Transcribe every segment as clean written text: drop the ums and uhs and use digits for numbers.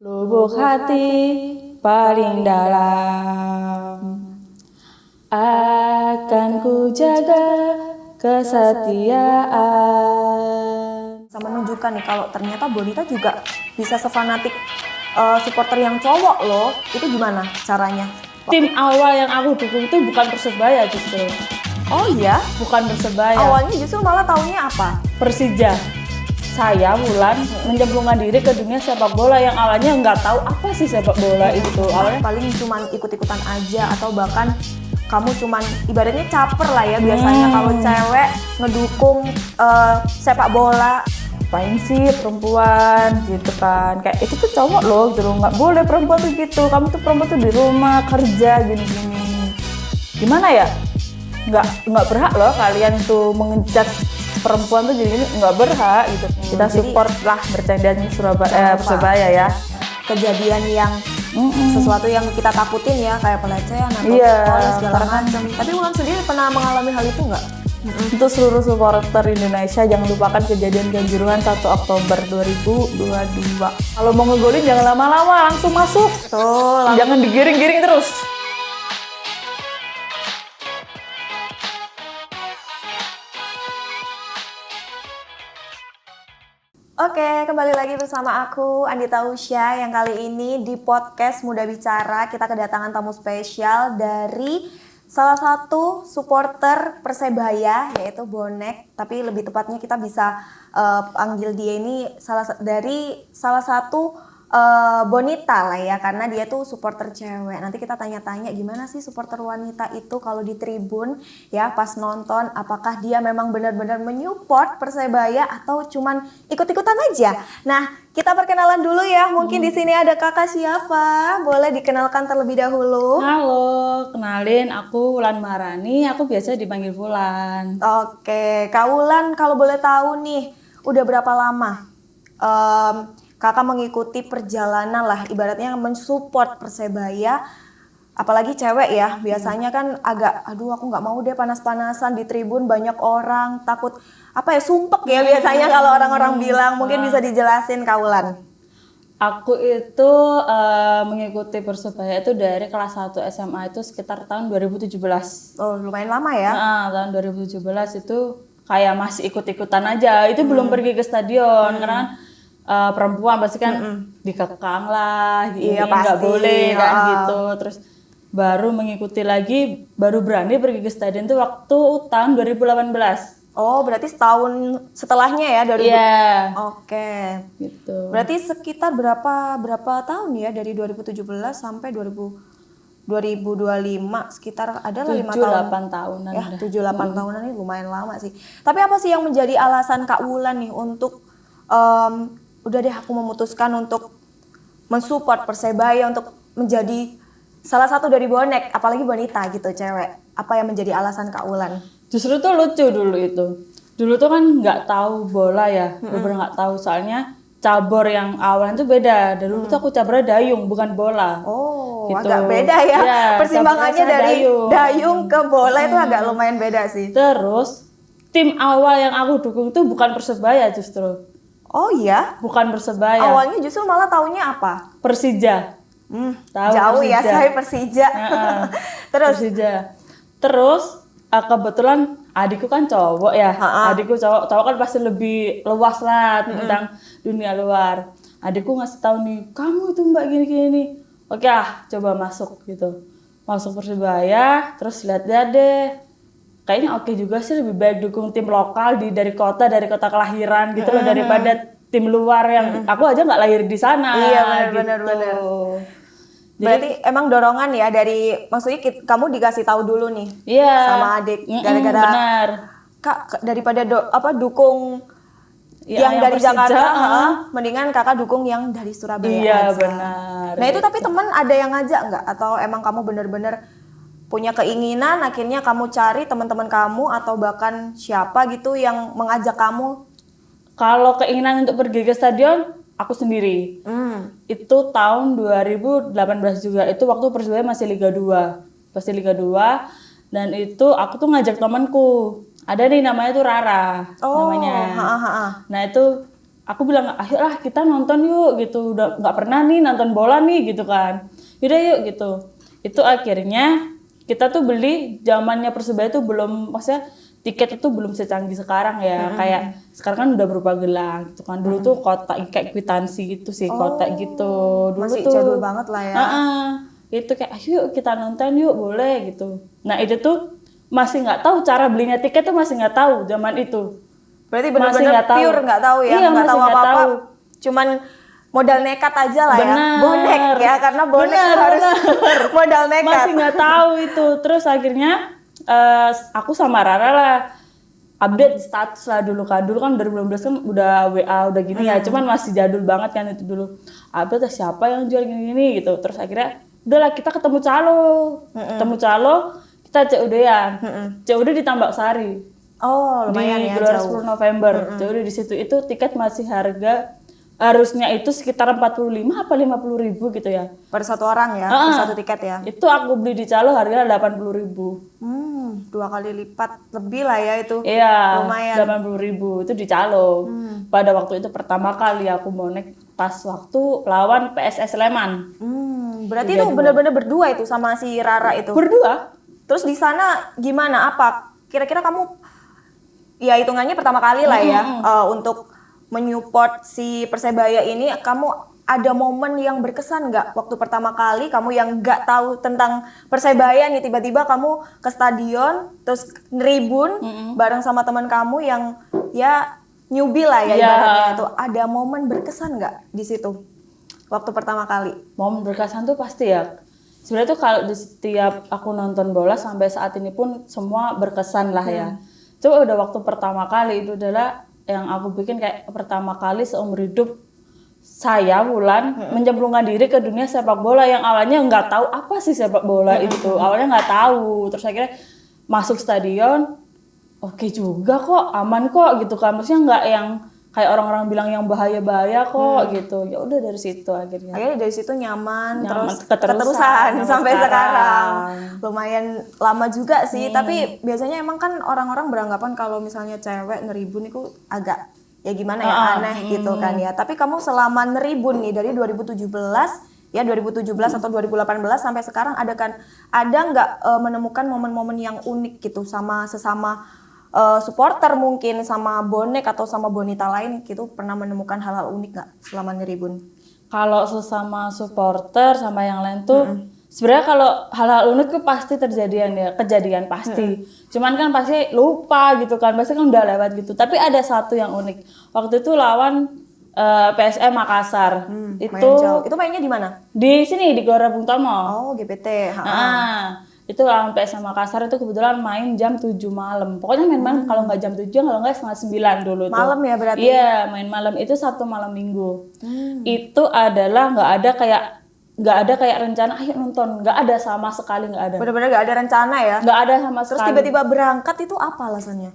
Lubuk hati paling dalam akan ku jaga kesetiaan. Bisa menunjukkan nih kalau ternyata Bonita juga bisa sefanatik supporter yang cowok loh. Itu gimana caranya? Tim awal yang aku dukung itu bukan Persebaya justru. Oh iya? Bukan Persebaya. Awalnya justru malah taunya apa? Persija. Saya Wulan menyemplungkan diri ke dunia sepak bola yang awalnya nggak tahu apa sih sepak bola itu. Awalnya Paling cuman ikut-ikutan aja atau bahkan kamu cuman ibaratnya caper lah ya biasanya kalau cewek ngedukung sepak bola. ngapain sih perempuan gitu kan, kayak itu tuh cowok loh gitu, nggak boleh perempuan tuh gitu, kamu tuh perempuan tuh di rumah kerja gini-gini, gimana ya, nggak berhak loh kalian tuh mengecat perempuan tuh jadi nggak berhak gitu. Kita support lah bercandanya Persebaya ya. Kejadian yang sesuatu yang kita takutin ya kayak pelecehan atau Iya, segala macam. Tapi Wulan sendiri pernah mengalami hal itu nggak? Untuk seluruh supporter Indonesia, jangan lupakan kejadian Kanjuruhan 1 Oktober 2022. Kalau mau ngegolin jangan lama-lama, langsung masuk. Tuh, Jangan digiring-giring terus. Oke, kembali lagi bersama aku Andita Usya yang kali ini di podcast Muda Bicara kita kedatangan tamu spesial dari salah satu supporter Persebaya yaitu Bonek, tapi lebih tepatnya kita bisa panggil dia ini dari salah satu Bonita lah ya, karena dia tuh supporter cewek. Nanti kita tanya-tanya gimana sih supporter wanita itu kalau di tribun ya pas nonton, apakah dia memang benar-benar menyupport Persebaya atau cuman ikut-ikutan aja. Nah, kita perkenalan dulu ya. Mungkin di sini ada kakak siapa? Boleh dikenalkan terlebih dahulu. Halo, kenalin aku Wulan Maharani, aku biasa dipanggil Wulan. Oke, Kak Wulan kalau boleh tahu nih, udah berapa lama kakak mengikuti perjalanan lah, ibaratnya mensupport Persebaya, apalagi cewek ya, biasanya kan agak, aduh aku nggak mau deh panas-panasan di tribun banyak orang, takut apa ya sumpek ya biasanya kalau orang-orang bilang, mungkin bisa dijelasin Kak Wulan. Aku itu mengikuti Persebaya itu dari kelas 1 SMA itu sekitar tahun 2017. Oh lumayan lama ya. Nah, tahun 2017 itu kayak masih ikut-ikutan aja, itu belum pergi ke stadion karena kan, perempuan pasti kan dikekang lah, Iya, nggak pasti. boleh kan gitu. Terus baru mengikuti lagi, baru berani pergi ke stadion itu waktu tahun 2018. Oh berarti setahun setelahnya ya dari. Iya, Oke. gitu. Berarti sekitar berapa tahun ya dari 2017 sampai 2025 sekitar adalah 5 tahun. 7-8 tahunan Ya, udah. 7-8 tahunan ini lumayan lama sih. Tapi apa sih yang menjadi alasan Kak Wulan nih untuk udah deh aku memutuskan untuk mensupport Persebaya untuk menjadi salah satu dari bonek, apalagi wanita gitu, cewek. Apa yang menjadi alasan Kak Wulan? Justru tuh lucu dulu itu. Dulu tuh kan nggak tahu bola ya, bener nggak tahu, soalnya cabur yang awalnya tuh beda. Dulu tuh aku caburnya dayung, bukan bola. Oh, Gitu. agak beda ya. Iya, Persimpangannya caburnya dari dayung. dayung ke bola itu agak lumayan beda sih. Terus tim awal yang aku dukung itu bukan Persebaya justru, Oh iya? bukan Persebaya, Awalnya justru malah taunya apa? Persija. Tahu Jauh ya, Persija? saya Persija. Heeh. Terus, Persija. Terus kebetulan adikku kan cowok ya, adikku cowok kan pasti lebih luas lah tentang dunia luar. Adikku ngasih tahu nih, kamu itu mbak gini-gini. Oke lah, coba masuk gitu. Masuk Persebaya, terus lihat-lihat deh. Kayaknya oke juga sih, lebih baik dukung tim lokal dari kota kelahiran gitu loh, daripada tim luar yang aku aja nggak lahir di sana. Iya, gitu. benar. Berarti emang dorongan ya dari, maksudnya kamu dikasih tahu dulu nih Iya. sama adik gara-gara Benar. Kak daripada dukung Ya, yang dari Persija, Jakarta, mendingan kakak dukung yang dari Surabaya Iya, aja. benar. Nah itu tapi teman ada yang ngajak nggak? Atau emang kamu bener-bener punya keinginan, akhirnya kamu cari teman-teman kamu atau bahkan siapa gitu yang mengajak kamu? Kalau keinginan untuk pergi ke stadion, aku sendiri. Itu tahun 2018 juga. Itu waktu Persebaya masih Liga 2. Pasti Liga 2. Dan itu aku tuh ngajak temanku. Ada nih namanya tuh Rara namanya. Nah itu aku bilang ayolah kita nonton yuk gitu, udah nggak pernah nih nonton bola nih gitu kan, yaudah yuk gitu. Itu akhirnya kita tuh beli zamannya Persebaya tuh belum, maksudnya tiket itu belum secanggih sekarang ya, kayak sekarang kan udah berupa gelang gitu kan. Dulu tuh kotak kayak kwitansi gitu sih, kotak gitu. Dulu masih tuh jadul banget lah ya. Itu kayak ayo yuk kita nonton yuk boleh gitu. Nah itu tuh masih nggak tahu cara belinya tiket tuh, masih nggak tahu zaman itu. Berarti Masih benar-benar nggak tahu. pure nggak tahu ya, Iya, nggak masih tahu nggak apa-apa. tahu. Cuman modal nekat aja lah ya. Bener. Bonek ya, karena bonek Bener, harus modal nekat. Masih nggak tahu itu. Terus akhirnya aku sama Rara lah update status lah dulu kan. Dulu kan 2019 kan udah WA udah gini ya. Cuman masih jadul banget kan itu dulu. Update siapa yang jual gini-gini gitu. Terus akhirnya udahlah kita ketemu calo. Ketemu calo, kita COD-an. COD di Tambak Sari. Oh, lumayan Di ya Gelora jauh. 10 November. Jadi di situ itu tiket masih harga harusnya itu sekitar 45 apa 50 ribu gitu ya. Per satu orang ya, per satu tiket ya. Itu aku beli di calo harganya 80 ribu. 2 kali lipat lebih lah ya itu. Iya, Lumayan. 80 ribu itu di calo. Pada waktu itu pertama kali aku bonek pas waktu lawan PSS Sleman. Berarti itu benar-benar berdua itu sama si Rara itu. Berdua. Terus di sana gimana? Apa kira-kira kamu ya hitungannya pertama kali lah ya untuk menyupport si Persebaya ini, kamu ada momen yang berkesan nggak waktu pertama kali kamu yang nggak tahu tentang Persebaya nih, tiba-tiba kamu ke stadion terus neribun bareng sama teman kamu yang ya newbie lah ya ibaratnya itu, ada momen berkesan nggak di situ waktu pertama kali? Momen berkesan tuh pasti ya. Sebenarnya tuh kalau di setiap aku nonton bola sampai saat ini pun semua berkesan lah ya. Coba udah waktu pertama kali itu adalah yang aku bikin kayak pertama kali seumur hidup saya Wulan mencemplungkan diri ke dunia sepak bola yang awalnya nggak tahu apa sih sepak bola itu, awalnya nggak tahu, terus akhirnya masuk stadion, oke juga kok, aman kok gitu kan, maksudnya nggak yang kayak orang-orang bilang yang bahaya-bahaya kok gitu. Ya udah dari situ akhirnya. Akhirnya dari situ nyaman terus keterusan sampai sekarang. Lumayan lama juga sih, tapi biasanya emang kan orang-orang beranggapan kalau misalnya cewek neribun itu agak ya gimana ya, aneh gitu kan ya. Tapi kamu selama neribun nih dari 2017 ya 2017 atau 2018 sampai sekarang ada nggak menemukan momen-momen yang unik gitu sama sesama supporter mungkin, sama bonek atau sama bonita lain gitu, pernah menemukan hal-hal unik nggak selama neribun? Kalau sesama supporter sama yang lain tuh sebenarnya kalau hal-hal unik tuh pasti kejadian pasti. Cuman kan pasti lupa gitu kan, pasti kan udah lewat gitu. Tapi ada satu yang unik. Waktu itu lawan PSM Makassar. Itu mainnya di mana? Di sini di Gelora Bung Tomo. Oh, GPT. Itu lawan PSM Makassar itu kebetulan main jam 7 malam. Pokoknya main kalau nggak jam 7, kalau nggak setengah 9 dulu tuh. Malam ya berarti? Iya, main malam itu satu malam minggu. Itu adalah nggak ada kayak rencana ayo nonton, nggak ada sama sekali, nggak ada. Benar-benar nggak ada rencana ya? Nggak ada sama sekali. Terus tiba-tiba berangkat itu apa alasannya?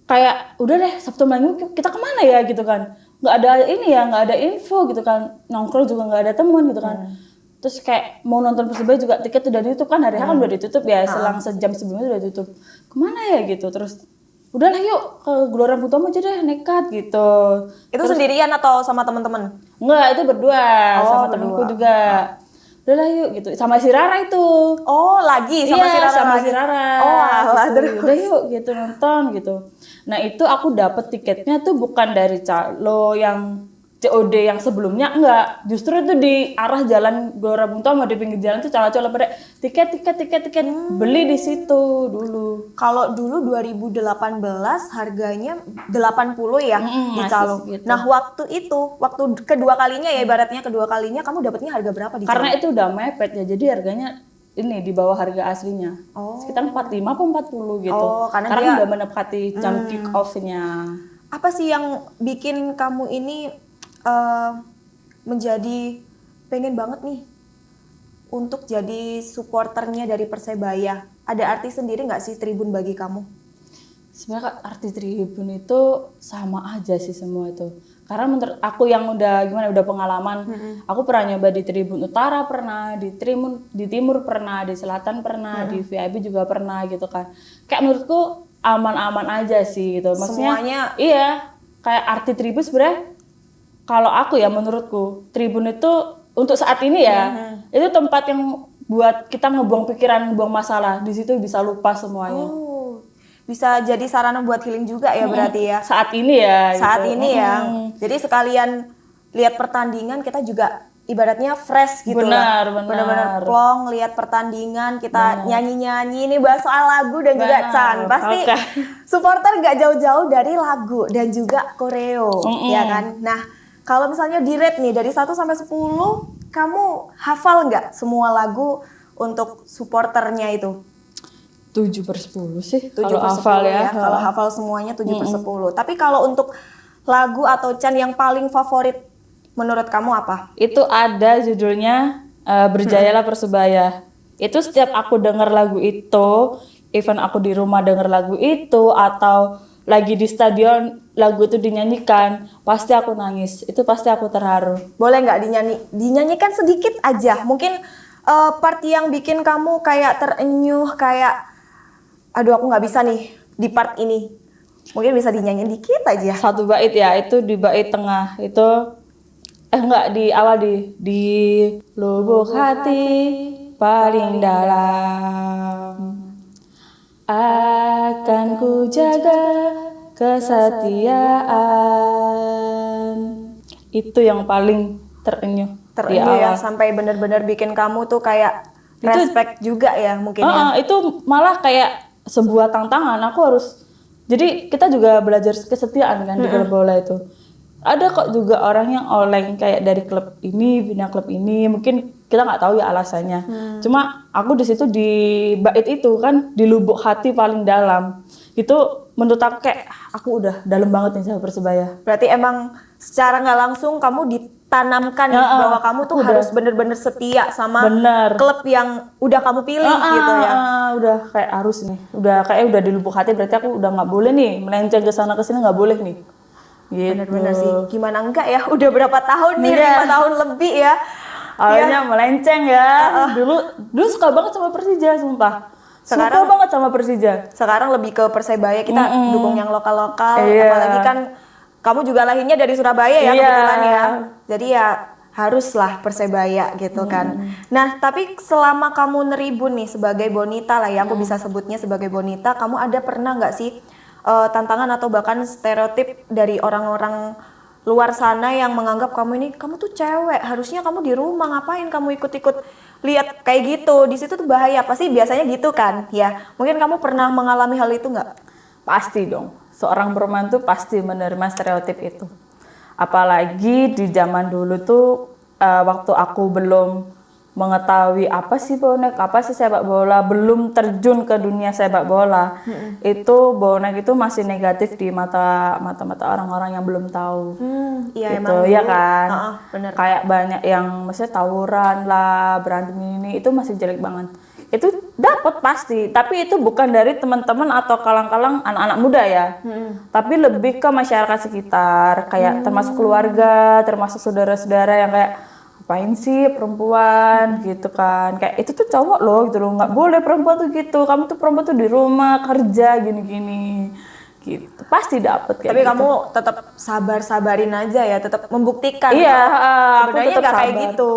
Kayak udah deh Sabtu Minggu kita kemana ya gitu kan? Nggak ada ini ya, nggak ada info gitu kan. Nongkrong juga nggak ada temen gitu kan. Terus kayak mau nonton Persebaya juga tiket udah ditutup kan, hari kan udah ditutup ya, selang sejam sebelumnya udah ditutup. Kemana ya gitu, terus udahlah yuk ke Gelora Bung Tomo aja deh, nekat gitu. Itu sendirian atau sama teman-teman? Enggak, itu berdua sama temenku juga. Udahlah yuk gitu, sama si Rara itu. Oh lagi sama si Rara sama lagi? si Rara. Oh alah, gitu. Udah yuk gitu nonton gitu. Nah itu aku dapet tiketnya tuh bukan dari calo yang COD yang sebelumnya, enggak, justru itu di arah jalan Gelora Bung Tomo, di pinggir jalan tuh calo-calo pada tiket beli di situ dulu. Kalau dulu 2018 harganya 80 ya di calo. Gitu. Nah waktu kedua kalinya ya, ibaratnya kedua kalinya kamu dapatnya harga berapa di calo? Karena itu udah mepet ya, jadi harganya ini di bawah harga aslinya. Sekitar 45 atau 40 gitu. Karena udah menepati jam kick off-nya. Apa sih yang bikin kamu ini menjadi pengen banget nih untuk jadi supporternya dari Persebaya? Ada arti sendiri nggak sih tribun bagi kamu? Sebenarnya arti tribun itu sama aja sih semua itu. Karena menurut aku yang udah pengalaman, aku pernah nyoba di tribun utara pernah, di timur pernah, di selatan pernah, di VIP juga pernah gitu kan. Kayak menurutku aman-aman aja sih gitu. Maksudnya semuanya iya, kayak arti tribun sebenarnya kalau aku ya menurutku Tribun itu untuk saat ini ya itu tempat yang buat kita ngebuang pikiran, ngebuang masalah. Di situ bisa lupa semuanya. Oh, bisa jadi sarana buat healing juga ya berarti ya. Saat ini ya. Saat gitu. ini ya. Jadi sekalian lihat pertandingan kita juga ibaratnya fresh gitu lah. Benar-benar plong lihat pertandingan, kita nyanyi-nyanyi. Ini bahas soal lagu dan juga Chan. Pasti supporter gak jauh-jauh dari lagu dan juga koreo, ya kan? Nah, kalau misalnya di rate nih dari 1 sampai 10, kamu hafal nggak semua lagu untuk supporternya itu? 7/10 sih 7/10 kalau hafal ya. Kalau hafal semuanya 7/10. Tapi kalau untuk lagu atau Chan yang paling favorit menurut kamu apa? Itu ada judulnya Berjayalah Persebaya. Itu setiap aku denger lagu itu, even aku di rumah denger lagu itu atau lagi di stadion lagu itu dinyanyikan, pasti aku nangis. Itu pasti aku terharu. Boleh nggak dinyanyikan sedikit aja? Mungkin part yang bikin kamu kayak terenyuh, kayak aduh aku nggak bisa nih di part ini. Mungkin bisa dinyanyiin dikit aja. 1 bait ya, itu di bait tengah. Itu enggak di awal di lubuk hati paling dalam akan ku jaga kesetiaan. Itu yang paling terenyuh ya, sampai benar-benar bikin kamu tuh kayak respect juga ya mungkin ya. Itu malah kayak sebuah tantangan. Aku harus, jadi kita juga belajar kesetiaan kan di klub bola itu. Ada kok juga orang yang oleng kayak dari klub ini pindah klub ini, mungkin kita nggak tahu ya alasannya. Cuma aku di situ di bait itu kan di lubuk hati paling dalam itu menurut aku kayak aku udah dalam banget nih sama Persebaya. Berarti emang secara nggak langsung kamu ditanamkan bahwa kamu tuh harus bener-bener setia sama klub yang udah kamu pilih gitu ya. Udah kayak harus nih, udah kayak udah di lubuk hati, berarti aku udah nggak boleh nih melenceng ke sana ke sini, nggak boleh nih. Gitu. Bener-bener sih, gimana enggak ya, udah berapa tahun nih, 5 tahun lebih ya. Awalnya melenceng ya, dulu suka banget sama Persija, sumpah. Suka banget sama Persija. Sekarang lebih ke Persebaya, kita dukung yang lokal-lokal, apalagi kan kamu juga lahirnya dari Surabaya ya kebetulan ya. Jadi ya haruslah Persebaya gitu kan. Nah tapi selama kamu neribun nih sebagai bonita lah ya, aku bisa sebutnya sebagai bonita, kamu ada pernah nggak sih tantangan atau bahkan stereotip dari orang-orang luar sana yang menganggap kamu tuh cewek, harusnya kamu di rumah, ngapain kamu ikut-ikut lihat kayak gitu, di situ tuh bahaya, pasti biasanya gitu kan ya. Mungkin kamu pernah mengalami hal itu nggak? Pasti dong, seorang perempuan tuh pasti menerima stereotip itu. Apalagi di zaman dulu tuh waktu aku belum mengetahui apa sih bonek, apa sih sepak bola, belum terjun ke dunia sepak bola, itu bonek itu masih negatif di mata orang-orang yang belum tahu. Iya gitu, emang. Ya kan, bener. Kayak banyak yang maksudnya tawuran lah, berantem ini, itu masih jelek banget. Itu dapat pasti, tapi itu bukan dari teman-teman atau kalang-kalang anak-anak muda ya, tapi lebih ke masyarakat sekitar, kayak termasuk keluarga, termasuk saudara-saudara yang kayak ngapain sih perempuan gitu kan, kayak itu tuh cowok loh gitu loh, nggak boleh perempuan tuh gitu, kamu tuh perempuan tuh di rumah kerja gini-gini gitu, pasti dapet kayak tapi gitu. Kamu tetap sabarin aja ya, tetap membuktikan. Iya, aku sebenarnya tetap nggak kayak sabar. gitu.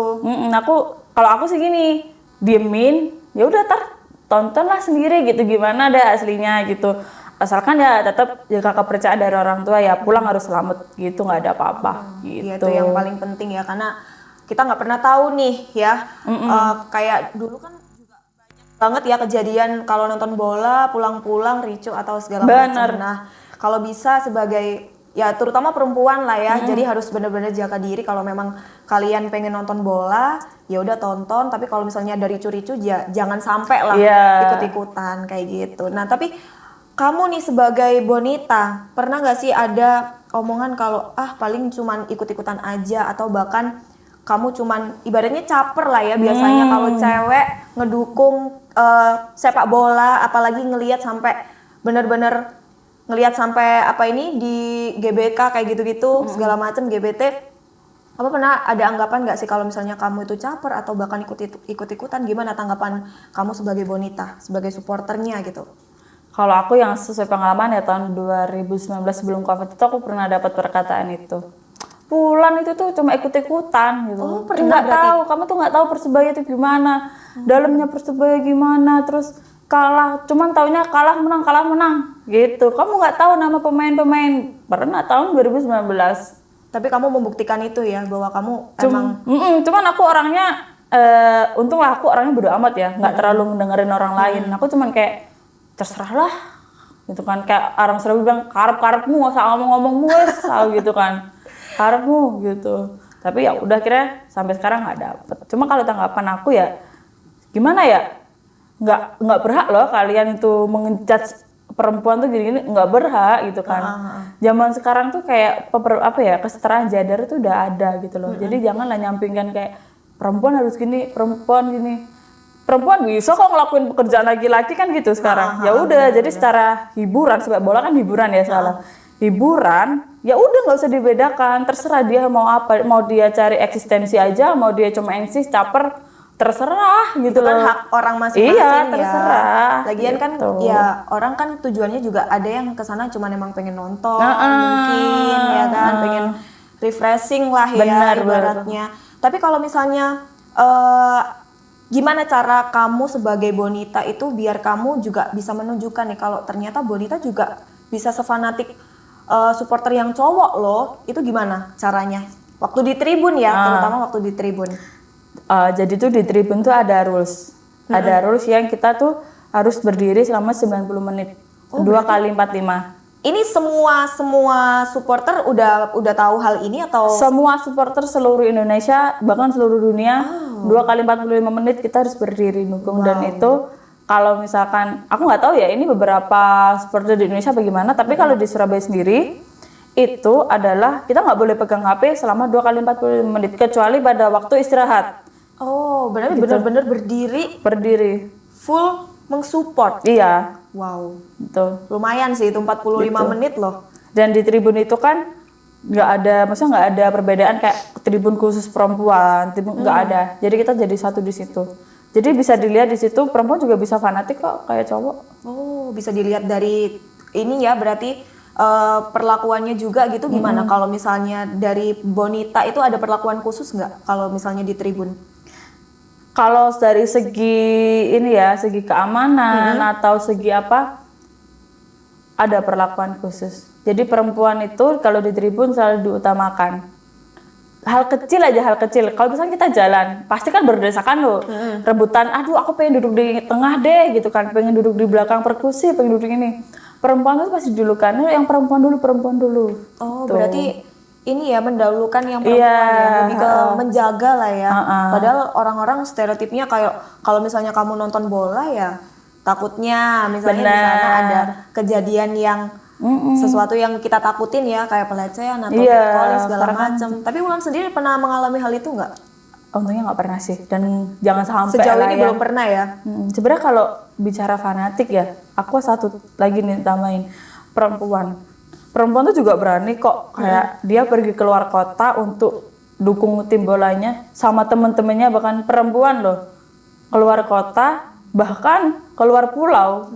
Kalau aku sih gini, diemin, ya udah tontonlah sendiri gitu gimana ada aslinya gitu. Asalkan ya tetap jaga kepercayaan dari orang tua ya, pulang harus selamat gitu, nggak ada apa-apa gitu. Iya, itu yang paling penting ya, karena kita nggak pernah tahu nih ya. Kayak dulu kan juga banyak banget ya kejadian kalau nonton bola pulang-pulang ricu atau segala macam. Nah kalau bisa sebagai ya terutama perempuan lah ya, jadi harus benar-benar jaga diri. Kalau memang kalian pengen nonton bola ya udah tonton, tapi kalau misalnya dari ricu ya jangan sampai lah ikut-ikutan kayak gitu. Nah tapi kamu nih sebagai bonita pernah nggak sih ada omongan kalau paling cuman ikut-ikutan aja, atau bahkan kamu cuman ibaratnya caper lah ya biasanya kalau cewek ngedukung sepak bola, apalagi ngelihat sampai bener-bener ngelihat sampai di GBK kayak gitu-gitu segala macam GBT. Apa pernah ada anggapan nggak sih kalau misalnya kamu itu caper atau bahkan ikut-ikutan? Gimana tanggapan kamu sebagai bonita, sebagai supporternya gitu? Kalau aku yang sesuai pengalaman ya tahun 2019 sebelum COVID itu aku pernah dapat perkataan itu. pulang itu tuh cuma ikut-ikutan gitu. Oh, Dia pernah nggak berarti? tahu, kamu tuh nggak tahu Persebaya itu gimana, dalamnya Persebaya gimana, terus kalah, cuman taunya kalah menang gitu. Kamu nggak tahu nama pemain-pemain. Pernah tahun 2019. Tapi kamu membuktikan itu ya bahwa kamu emang Cuman aku orangnya, untunglah aku orangnya bodo amat ya, nggak terlalu mendengarin orang lain. Aku cuman kayak terserah lah, gitu kan. Kayak orang selalu bilang karep-karepmu, asal ngomong-ngomongmu wes, gitu kan, karepmu gitu. Tapi ya udah kira sampai sekarang nggak dapet. Cuma kalau tanggapan aku ya, gimana ya, nggak berhak loh kalian itu mengejudge perempuan tuh gini-gini, nggak berhak gitu kan. Zaman sekarang tuh kayak kesetaraan gender itu udah ada gitu loh. Jadi janganlah nyampingkan kayak perempuan harus gini, perempuan gini. Perempuan bisa kok ngelakuin pekerjaan laki-laki kan gitu sekarang. Ya udah, jadi secara hiburan, sepak bola kan hiburan ya salah. Hiburan, ya udah nggak usah dibedakan. Terserah dia mau apa, mau dia cari eksistensi aja, mau dia cuma eksis, caper, terserah gitu itu kan loh. hak orang masing-masing Iya, ya. terserah. Lagian kan Gitu. ya orang kan tujuannya juga ada yang kesana cuma emang pengen nonton mungkin ya kan, pengen refreshing lah ya Benar, ibaratnya. Tapi kalau misalnya gimana cara kamu sebagai Bonita itu biar kamu juga bisa menunjukkan nih kalau ternyata Bonita juga bisa sefanatik supporter yang cowok loh, itu gimana caranya? Waktu di tribun ya, terutama waktu di tribun. Jadi tuh di tribun tuh ada rules. Ada rules yang kita tuh harus berdiri selama 90 menit. 2 kali 45. Ini semua supporter udah tahu hal ini atau Semua supporter seluruh Indonesia, bahkan seluruh dunia, 2 kali 45 menit kita harus berdiri dukung. Dan itu kalau misalkan, aku nggak tahu ya ini beberapa supporter di Indonesia bagaimana, tapi kalau di Surabaya sendiri, itu adalah kita nggak boleh pegang HP selama 2 kali 45 menit, kecuali pada waktu istirahat. Oh, berarti benar-benar Berdiri. full mensupport. Iya, Wow. betul. Lumayan sih itu 45 menit loh. Dan di tribun itu kan maksudnya nggak ada perbedaan kayak tribun khusus perempuan, tribun nggak ada. Jadi kita jadi satu di situ. Jadi bisa dilihat di situ perempuan juga bisa fanatik kok kayak cowok. Oh, bisa dilihat dari ini ya, berarti perlakuannya juga gitu gimana? Kalau misalnya dari Bonita itu ada perlakuan khusus nggak kalau misalnya di tribun? Kalau dari segi ini ya, segi keamanan atau segi apa, ada perlakuan khusus. Jadi perempuan itu kalau di tribun selalu diutamakan. Hal kecil aja, hal kecil. Kalau misalnya kita jalan, pasti kan berdesakan loh. Rebutan, aduh aku pengen duduk di tengah deh gitu kan, pengen duduk di belakang perkusi, pengen duduk ini. Perempuan itu pasti didulukan, yang perempuan dulu. Oh, Tuh. berarti ini ya mendahulukan yang perempuan ya, lebih ke menjaga lah ya. Padahal orang-orang stereotipnya kayak kalau misalnya kamu nonton bola ya takutnya misalnya di sana ada kejadian yang sesuatu yang kita takutin ya, kayak pelecehan atau catcalling segala macam. Tapi Wulan sendiri pernah mengalami hal itu nggak? Untungnya nggak pernah sih, dan jangan sampai Sejauh lah ini ya. belum pernah ya. Sebenarnya kalau bicara fanatik ya, aku satu lagi nih tambahin, perempuan tuh juga berani kok, kayak dia pergi keluar kota untuk dukung tim bolanya sama temen-temennya, bahkan perempuan loh keluar kota, bahkan keluar pulau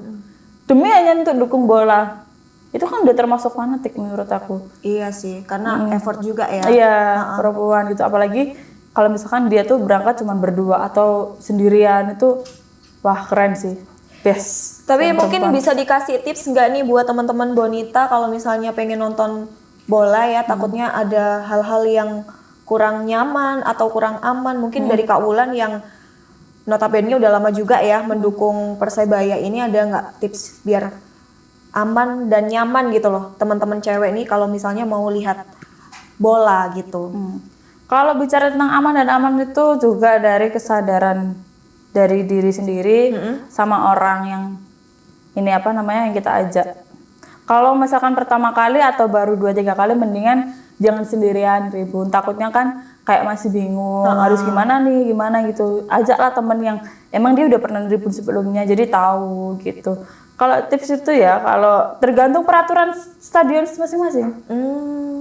demi hanya untuk dukung bola. Itu kan udah termasuk fanatik menurut aku. Iya sih, karena effort juga ya. Iya, perempuan gitu. Apalagi kalau misalkan dia tuh berangkat cuma berdua atau sendirian, itu wah keren sih. Best. Tapi yang mungkin perempuan. bisa dikasih tips nggak nih buat teman-teman Bonita kalau misalnya pengen nonton bola ya, takutnya ada hal-hal yang kurang nyaman atau kurang aman. Mungkin dari Kak Wulan yang notabene udah lama juga ya mendukung Persebaya ini, ada nggak tips biar aman dan nyaman gitu loh teman-teman cewek nih kalau misalnya mau lihat bola gitu. Kalau bicara tentang aman dan aman itu juga dari kesadaran dari diri sendiri sama orang yang ini yang kita ajak. Kalau misalkan pertama kali atau baru 2-3 kali, mendingan jangan sendirian tribun. Takutnya kan kayak masih bingung harus gimana gitu. Ajaklah temen yang emang dia udah pernah tribun sebelumnya, jadi tahu gitu. Kalau tips itu ya, kalau tergantung peraturan stadion masing-masing.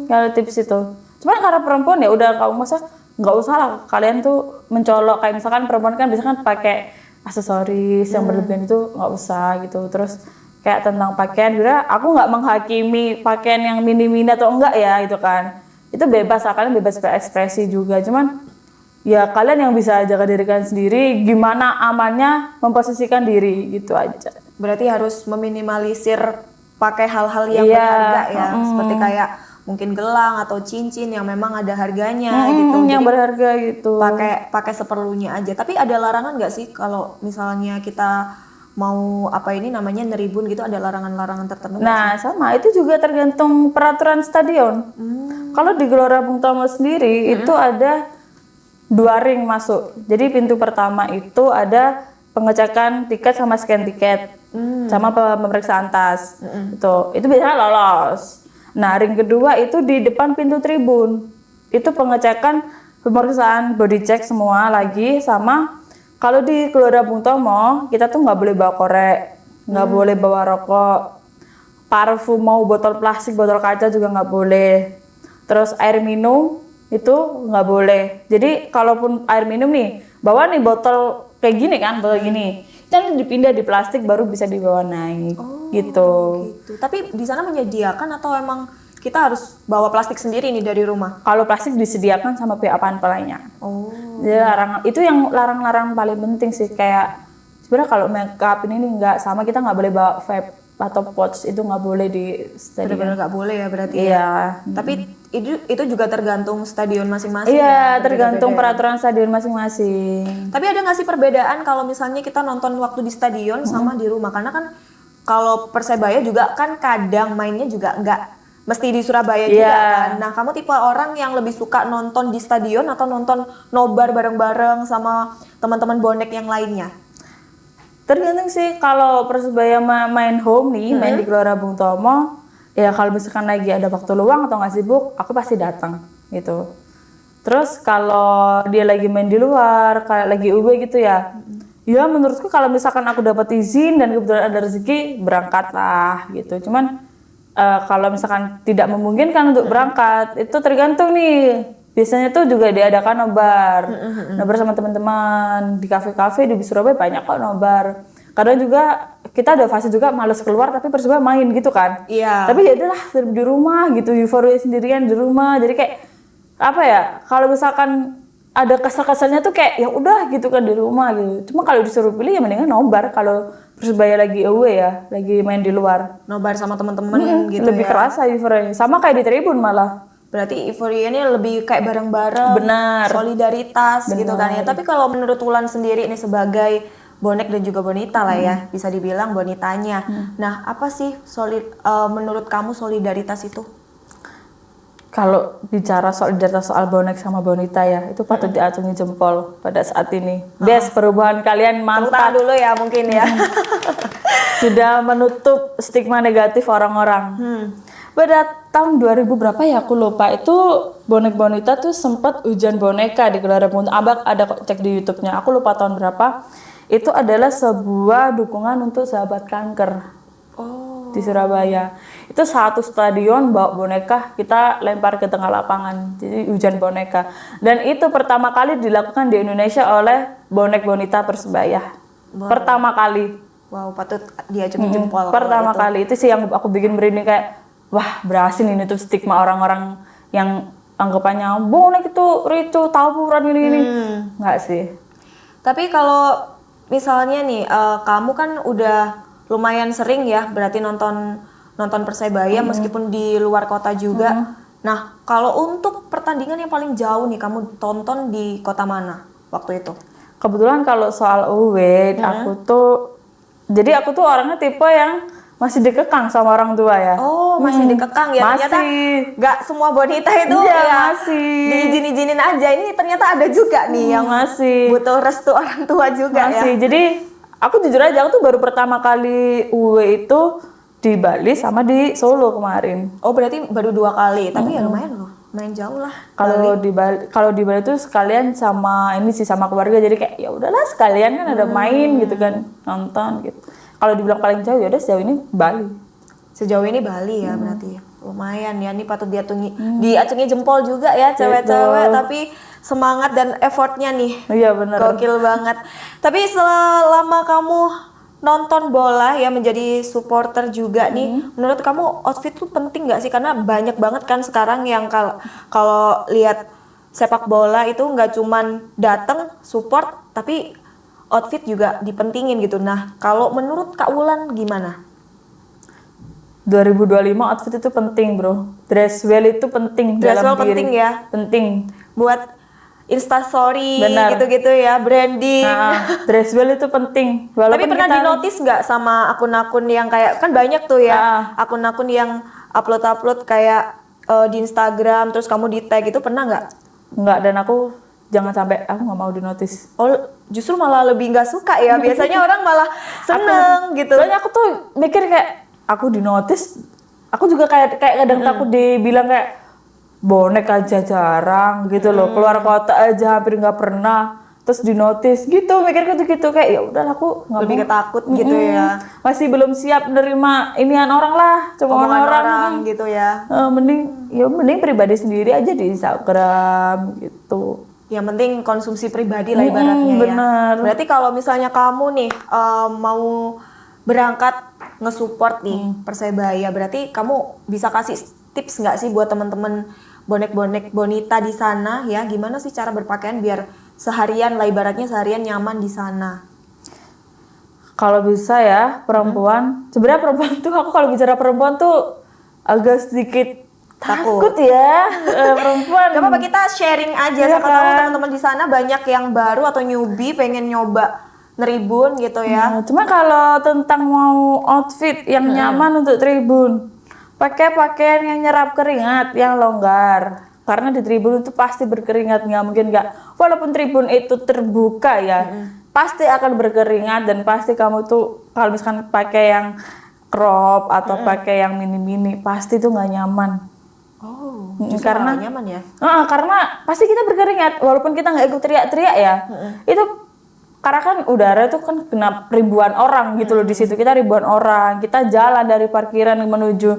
Kalau tips itu. Cuman karena perempuan ya udah, kamu masa nggak usah lah kalian tuh mencolok, kayak misalkan perempuan kan biasanya kan pakai aksesoris yang berlebihan, itu nggak usah gitu. Terus kayak tentang pakaian, aku nggak menghakimi pakaian yang mini-mini atau enggak ya gitu kan. itu bebas lah, kalian bebas berekspresi juga. Cuman ya kalian yang bisa jaga diri kalian sendiri, gimana amannya memposisikan diri gitu aja. Berarti harus meminimalisir pakai hal-hal yang berharga ya, seperti kayak mungkin gelang atau cincin yang memang ada harganya gitu. Yang Jadi berharga gitu. pakai seperlunya aja. Tapi ada larangan nggak sih kalau misalnya kita mau neribun gitu, ada larangan-larangan tertentu? Nah, sama itu juga tergantung peraturan stadion. Kalau di Gelora Bung Tomo sendiri itu ada 2 ring masuk. Jadi pintu pertama itu ada pengecekan tiket sama scan tiket, sama pemeriksaan tas. Itu biasanya lolos. Nah, ring kedua itu di depan pintu tribun. Itu pengecekan pemeriksaan body check semua lagi, sama kalau di Gelora Bung Tomo kita tuh nggak boleh bawa korek, nggak boleh bawa rokok, parfum mau botol plastik, botol kaca juga nggak boleh. Terus air minum itu nggak boleh. Jadi kalaupun air minum nih, bawa nih botol kayak gini kan, botol gini, itu nanti dipindah di plastik baru bisa dibawa naik. Gitu. Tapi di sana menyediakan atau emang kita harus bawa plastik sendiri nih dari rumah? Kalau plastik disediakan sama pihak lainnya. Oh. Jadi itu yang larang-larang paling penting sih, kayak sebenarnya kalau make up ini nggak sama, kita nggak boleh bawa vape atau pouch, itu nggak boleh di stadion. Benar-benar nggak boleh ya berarti. Iya. Ya? Tapi itu juga tergantung stadion masing-masing. Iya, ya? tergantung peraturan stadion masing-masing. Tapi ada nggak sih perbedaan kalau misalnya kita nonton waktu di stadion sama di rumah? Karena kan kalau Persebaya juga kan kadang mainnya juga nggak mesti di Surabaya juga kan. Nah, kamu tipe orang yang lebih suka nonton di stadion atau nonton nobar bareng-bareng sama teman-teman bonek yang lainnya? Tergantung sih, kalau Persebaya main home nih, main di Gelora Bung Tomo, ya kalau misalkan lagi ada waktu luang atau nggak sibuk, aku pasti datang gitu. Terus kalau dia lagi main di luar, kayak lagi UB gitu ya, ya menurutku kalau misalkan aku dapat izin dan kebetulan ada rezeki, berangkat lah gitu. Cuman kalau misalkan tidak memungkinkan untuk berangkat, itu tergantung nih. Biasanya tuh juga diadakan nobar sama teman-teman di kafe-kafe di Surabaya, banyak kok nobar. Kadang juga kita ada fase juga males keluar tapi Persebaya main gitu kan. Iya. Tapi ya udahlah di rumah gitu, euforia sendirian di rumah. Jadi kayak apa ya? Kalau misalkan ada kesel-keselnya tuh kayak ya udah gitu kan di rumah gitu. Cuma kalau disuruh pilih ya mendingan nobar kalau Persebaya lagi away ya, lagi main di luar. Nobar sama teman-teman gitu lebih ya. kerasa euforianya. Sama kayak di tribun malah. Berarti euforianya lebih kayak bareng-bareng. Benar. Solidaritas gitu kan ya. Tapi kalau menurut Wulan sendiri ini sebagai bonek dan juga bonita lah ya, bisa dibilang bonitanya. Nah, apa sih menurut kamu solidaritas itu? Kalau bicara solidaritas soal bonek sama bonita ya, itu patut diacungi jempol pada saat ini. Best, perubahan kalian Tepuk tangan mantap. dulu ya mungkin ya. Sudah menutup stigma negatif orang-orang. Pada tahun 2000 berapa ya, aku lupa, itu bonek bonita tuh sempat ujian boneka di Gelora Bung Tomo. Abang ada kok cek di YouTube-nya. Aku lupa tahun berapa. Itu adalah sebuah dukungan untuk sahabat kanker. Di Surabaya. Itu satu stadion bawa boneka, kita lempar ke tengah lapangan. Jadi hujan boneka. Dan itu pertama kali dilakukan di Indonesia oleh bonek bonita Persebaya. Wow. Pertama kali. Wow, patut diacungi jempol. Pertama kali itu sih yang aku bikin merinding, kayak wah, berhasil ini tuh stigma orang-orang yang anggapannya bonek itu ricu, tawuran gini-gini. Enggak sih. Tapi kalau misalnya nih, kamu kan udah lumayan sering ya berarti nonton Persebaya meskipun di luar kota juga. Nah, kalau untuk pertandingan yang paling jauh nih kamu tonton di kota mana waktu itu? Kebetulan kalau soal away, aku tuh orangnya tipe yang masih dikekang sama orang tua ya. Oh, masih dikekang ya. Masih. Ternyata nggak semua bonita itu Iya, ya masih. diizin-izinin aja. Ini ternyata ada juga nih yang masih butuh restu orang tua juga masih. ya. Jadi aku jujur aja, aku tuh baru pertama kali away itu di Bali sama di Solo kemarin. Oh, berarti baru 2 kali. Tapi ya lumayan loh. Main jauh lah. Kalau di Bali tuh sekalian sama ini sih, sama keluarga, jadi kayak ya udahlah sekalian kan ada main gitu kan, nonton gitu. Kalau dibilang paling jauh ya udah sejauh ini Bali. Sejauh ini Bali ya berarti. Lumayan ya, ini patut diacungi jempol juga ya cewek-cewek, tapi semangat dan effortnya nih. Iya benar. Gokil banget. Tapi selama kamu nonton bola ya, menjadi supporter juga nih, menurut kamu outfit tuh penting nggak sih? Karena banyak banget kan sekarang yang kalau lihat sepak bola itu nggak cuman datang support, tapi outfit juga dipentingin gitu. Nah, kalau menurut Kak Wulan gimana? 2025 outfit itu penting, Bro. Dress well itu penting Dress dalam well diri. penting ya? Penting. Buat Instastory Benar. gitu-gitu ya, branding. Dress well itu penting. Tapi Walaupun pernah kita di-notice nggak sama akun-akun yang kayak, kan banyak tuh ya, Ah. akun-akun yang upload-upload kayak di Instagram, terus kamu di-tag itu pernah nggak? enggak, dan aku jangan sampai aku nggak mau di notice. Oh, justru malah lebih nggak suka ya. Biasanya orang malah seneng gitu. Soalnya aku tuh mikir kayak aku di notice, aku juga kayak kadang takut dibilang kayak bonek aja jarang gitu loh, keluar kota aja hampir nggak pernah, terus di notice gitu, mikirku tuh gitu kayak ya udah aku nggak Lebih mau. ketakut gitu ya. Masih belum siap menerima inian orang lah, Omongan cobaan orang. orang gitu ya. Mending pribadi sendiri aja di Instagram gitu. Yang penting konsumsi pribadi lah ibaratnya ya. Bener. Berarti kalau misalnya kamu nih mau berangkat nge-support nih Persebaya, berarti kamu bisa kasih tips nggak sih buat teman-teman bonek-bonek bonita di sana ya, gimana sih cara berpakaian biar seharian lah ibaratnya seharian nyaman di sana? Kalau bisa ya perempuan, sebenarnya perempuan tuh aku kalau bicara perempuan tuh agak sedikit takut ya perempuan. Gak apa-apa, kita sharing aja, Iya siapa tahu kan? teman-teman di sana banyak yang baru atau newbie pengen nyoba neribun gitu ya. Nah, cuma kalau tentang mau outfit yang nyaman untuk tribun, pakai pakaian yang nyerap keringat, yang longgar. Karena di tribun itu pasti berkeringat, nggak mungkin nggak. Walaupun tribun itu terbuka ya, pasti akan berkeringat dan pasti kamu tuh kalau misalkan pakai yang crop atau pakai yang mini-mini, pasti tuh nggak nyaman. Oh, Karena malah nyaman ya. karena pasti kita berkeringat walaupun kita nggak ikut teriak-teriak ya. Itu karena kan udara itu kan kena ribuan orang gitu loh di situ. Kita ribuan orang, kita jalan dari parkiran menuju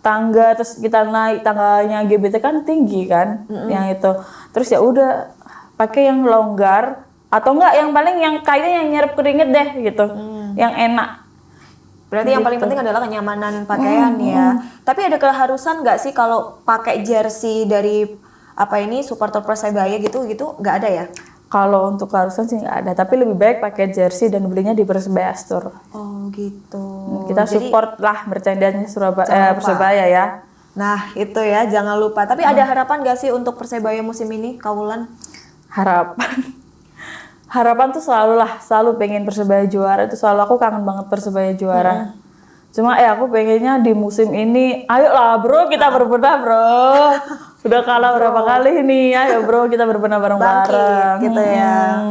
tangga, terus kita naik tangganya GBT kan tinggi kan, yang itu. Terus ya udah pakai yang longgar atau enggak yang paling yang kayaknya yang nyerap keringet deh gitu. Yang enak. Berarti yang paling penting adalah kenyamanan pakaian ya. Tapi ada keharusan nggak sih kalau pakai jersey dari supporter Persebaya gitu nggak ada ya? Kalau untuk keharusan sih nggak ada, tapi lebih baik pakai jersey dan belinya di Persebaya Store. Oh gitu. Kita support lah merchandise Persebaya ya. Nah itu ya, jangan lupa. Tapi ada harapan nggak sih untuk Persebaya musim ini, Kak Wulan? Harapan tuh selalu pengen Persebaya juara, itu selalu aku kangen banget Persebaya juara. Cuma aku pengennya di musim ini, ayolah bro kita berbenah bro. Udah kalah berapa kali ini, ayo bro kita berbenah bareng-bareng. Bangkit gitu ya.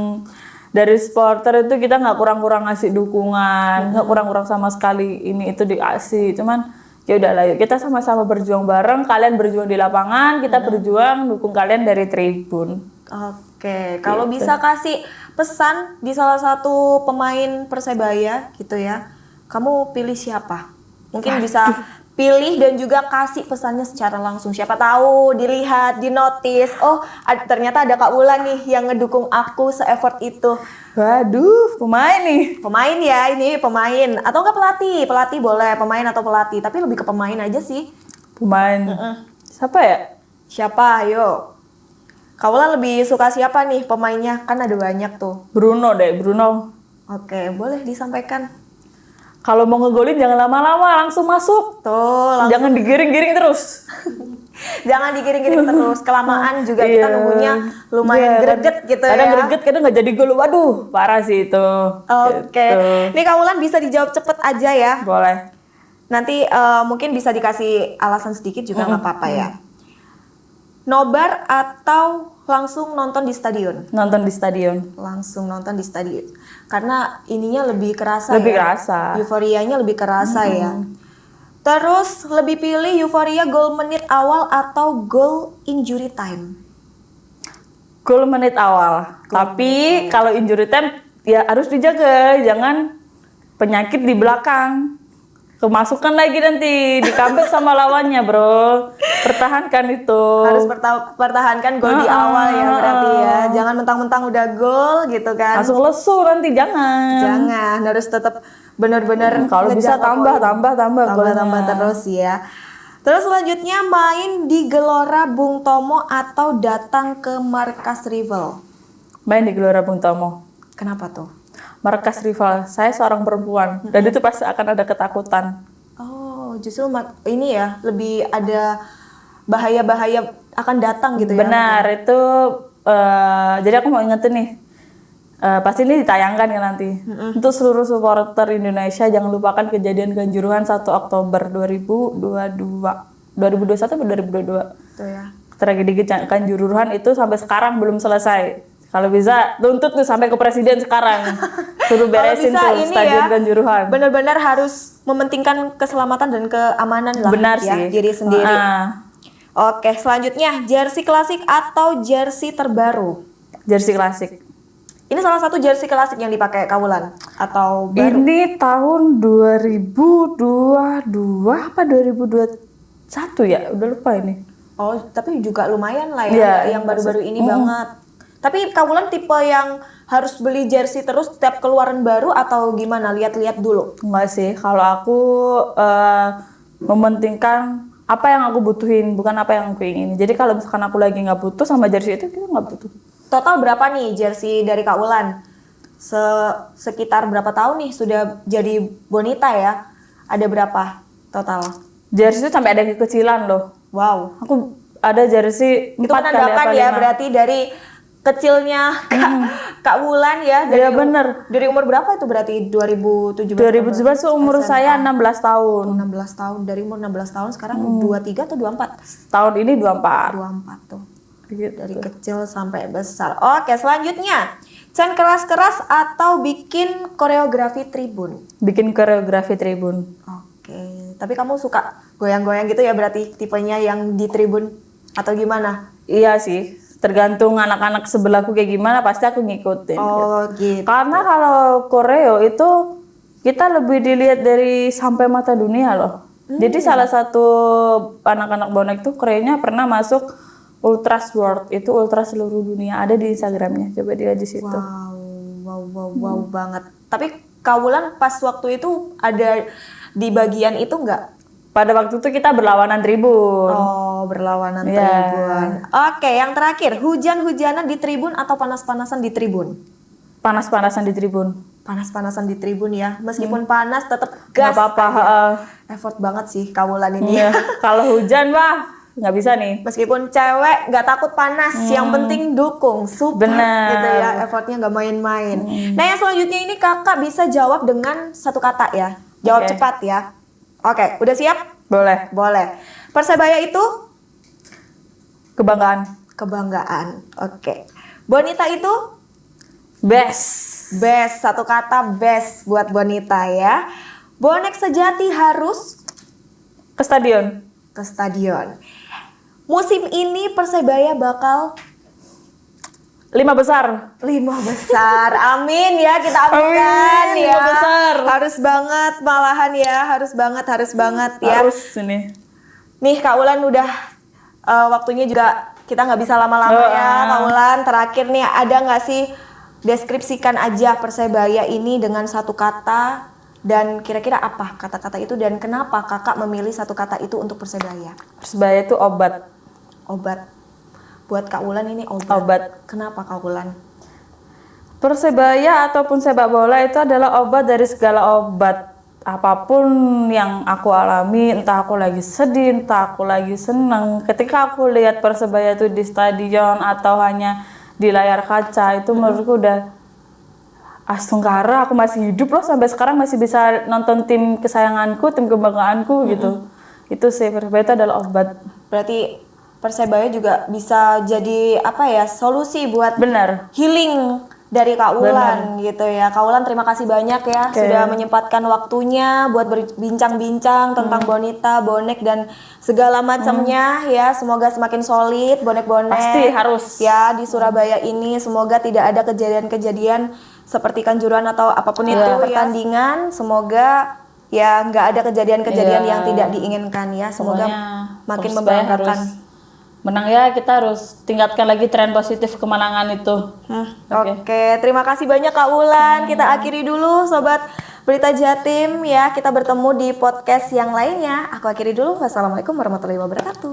Dari supporter itu kita nggak kurang-kurang ngasih dukungan, nggak kurang-kurang sama sekali ini itu dikasih. Cuman ya udahlah yuk kita sama-sama berjuang bareng, kalian berjuang di lapangan, kita berjuang dukung kalian dari tribun. Oke, kalau bisa kasih pesan di salah satu pemain Persebaya gitu ya, kamu pilih siapa? Mungkin bisa pilih dan juga kasih pesannya secara langsung. Siapa tahu dilihat, dinotis, oh ternyata ada Kak Wulan nih yang ngedukung aku se-effort itu. Waduh, pemain nih. Pemain ya, ini pemain atau enggak pelatih boleh, pemain atau pelatih, tapi lebih ke pemain aja sih. Pemain. Siapa ya? Siapa? Ayo. Kak Wulan lebih suka siapa nih pemainnya? Kan ada banyak tuh. Bruno deh, Bruno. Oke, boleh disampaikan. Kalau mau ngegolin jangan lama-lama, langsung masuk. Tuh, Jangan digiring-giring terus. jangan digiring-giring terus. Kelamaan juga kita nunggunya lumayan greget gitu kadang ya. greget, kadang nggak jadi gol. Waduh, parah sih itu. Oke. Gitu. Ini Kak Wulan bisa dijawab cepet aja ya. Boleh. Nanti mungkin bisa dikasih alasan sedikit juga nggak apa-apa ya. Nobar atau langsung nonton di stadion? Nonton di stadion. Langsung nonton di stadion. Karena ininya lebih kerasa Lebih ya. kerasa. Euforianya lebih kerasa ya. Terus lebih pilih euforia gol menit awal atau gol injury time? Gol menit awal. Tapi kalau injury time ya harus dijaga, jangan penyakit di belakang. kemasukan lagi nanti di comeback sama lawannya, bro. Pertahankan itu. Harus pertahankan gol di awal ya berarti ya. Jangan mentang-mentang udah gol gitu kan. Langsung lesu nanti, jangan. Jangan, harus tetap benar-benar Kalau bisa ngejaga poin. tambah golnya. tambah terus ya. Terus selanjutnya main di Gelora Bung Tomo atau datang ke markas rival. Main di Gelora Bung Tomo. Kenapa tuh? Markas rival, saya seorang perempuan dan itu pasti akan ada ketakutan. Oh, justru ini ya lebih ada bahaya-bahaya akan datang gitu ya. Benar, itu jadi aku mau ingetin nih. Pasti ini ditayangkan ya nanti. Untuk seluruh supporter Indonesia, jangan lupakan kejadian Kanjuruhan 1 Oktober 2021 atau 2022. Tuh ya. Tragedi Kanjuruhan itu sampai sekarang belum selesai. Kalau bisa tuntut tuh sampai ke presiden sekarang. Suruh beresin Kalau bisa tuh ini Stadion ya, Kanjuruhan. benar-benar harus mementingkan keselamatan dan keamanan lah. Benar ya, sih. diri sendiri. Oke, selanjutnya jersey klasik atau jersey terbaru? Jersey klasik. Ini salah satu jersey klasik yang dipakai Kawulan atau baru? Ini tahun 2022 apa 2021 ya? Udah lupa ini. Oh, tapi juga lumayan lah ya, Iya, nggak yang baru-baru ini banget. Tapi Kawulan tipe yang harus beli jersey terus setiap keluaran baru atau gimana? Lihat-lihat dulu. Enggak sih, kalau aku mementingkan apa yang aku butuhin, bukan apa yang aku ingini. Jadi kalau misalkan aku lagi nggak butuh sama jersey itu, kita nggak butuh. Total berapa nih jersey dari Kak Wulan? Sekitar berapa tahun nih sudah jadi bonita ya? Ada berapa total? Jersey itu sampai ada kekecilan loh. Wow. Aku ada jersey 4 Itu kali menandakan apa ya 5. berarti dari kecilnya Kak Wulan ya. Dari, Iya bener. Dari umur berapa itu berarti? 2017? 2017 tuh umur saya 16 tahun. 16 tahun. Dari umur 16 tahun sekarang 23 atau 24? Tahun ini 24. 24 tuh. Gitu. Dari kecil sampai besar. Oke, selanjutnya. Chant keras-keras atau bikin koreografi tribun? Bikin koreografi tribun. Oke, tapi kamu suka goyang-goyang gitu ya berarti tipenya yang di tribun atau gimana? Iya sih, tergantung anak-anak sebelahku kayak gimana pasti aku ngikutin. Oh gitu. Karena kalau koreo itu kita lebih dilihat dari sampai mata dunia loh. Jadi salah satu anak-anak bonek tuh koreonya pernah masuk Ultras World, itu ultras seluruh dunia, ada di Instagramnya, coba dilihat di situ. Wow banget. Tapi Kak Wulan pas waktu itu ada di bagian itu nggak? Pada waktu itu kita berlawanan tribun. Oh, berlawanan Iya. tribun. Oke, yang terakhir, hujan-hujanan di tribun atau panas-panasan di tribun? Panas-panasan di tribun. Panas-panasan di tribun ya. Meskipun panas tetap Gak gas. apa-apa. Effort banget sih Kak Wulan ini. Iya. Kalau hujan wah nggak bisa nih. Meskipun cewek nggak takut panas, yang penting dukung, support Benar. gitu ya, effortnya nggak main-main. Nah yang selanjutnya ini kakak bisa jawab dengan satu kata ya, jawab Oke. cepat ya. Oke, udah siap? Boleh. Boleh. Persebaya itu Kebanggaan. kebanggaan. Oke. Bonita itu Best. best, satu kata best buat Bonita ya. Bonek sejati harus Ke stadion. ke stadion. Musim ini Persebaya bakal 5 besar. 5 besar. Amin ya, kita aminkan Amin, ya. 5 besar. Harus banget malahan ya, harus banget ya. Harus ini. Nih Kak Wulan udah waktunya juga kita nggak bisa lama-lama ya Kak Wulan. Terakhir nih ada nggak sih deskripsikan aja Persebaya ini dengan satu kata dan kira-kira apa kata-kata itu dan kenapa kakak memilih satu kata itu untuk Persebaya? Persebaya itu obat. Obat. Buat Kak Wulan ini obat. Obat. Kenapa Kak Wulan? Persebaya ataupun sepak bola itu adalah obat dari segala obat. Apapun yang aku alami, entah aku lagi sedih, entah aku lagi seneng. Ketika aku lihat Persebaya itu di stadion atau hanya di layar kaca, itu menurutku udah astungkara, aku masih hidup loh sampai sekarang masih bisa nonton tim kesayanganku, tim kebanggaanku gitu. Itu sih, Persebaya itu adalah obat. Berarti Persebaya juga bisa jadi apa ya, solusi buat Benar. healing dari Kak Wulan gitu ya. Kak Wulan terima kasih banyak ya sudah menyempatkan waktunya buat berbincang-bincang tentang bonita, bonek dan segala macamnya ya. Semoga semakin solid bonek-bonek. Pasti harus. Ya di Surabaya ini semoga tidak ada kejadian-kejadian seperti Kanjuruhan atau apapun itu pertandingan. Semoga ya nggak ada kejadian-kejadian Iya. yang tidak diinginkan ya. Semoga Pokoknya makin Persebaya membanggakan. harus menang ya, kita harus tingkatkan lagi tren positif kemenangan itu. Oke, terima kasih banyak Kak Wulan. Kita akhiri dulu Sobat Berita Jatim ya. Kita bertemu di podcast yang lainnya. Aku akhiri dulu. Wassalamualaikum warahmatullahi wabarakatuh.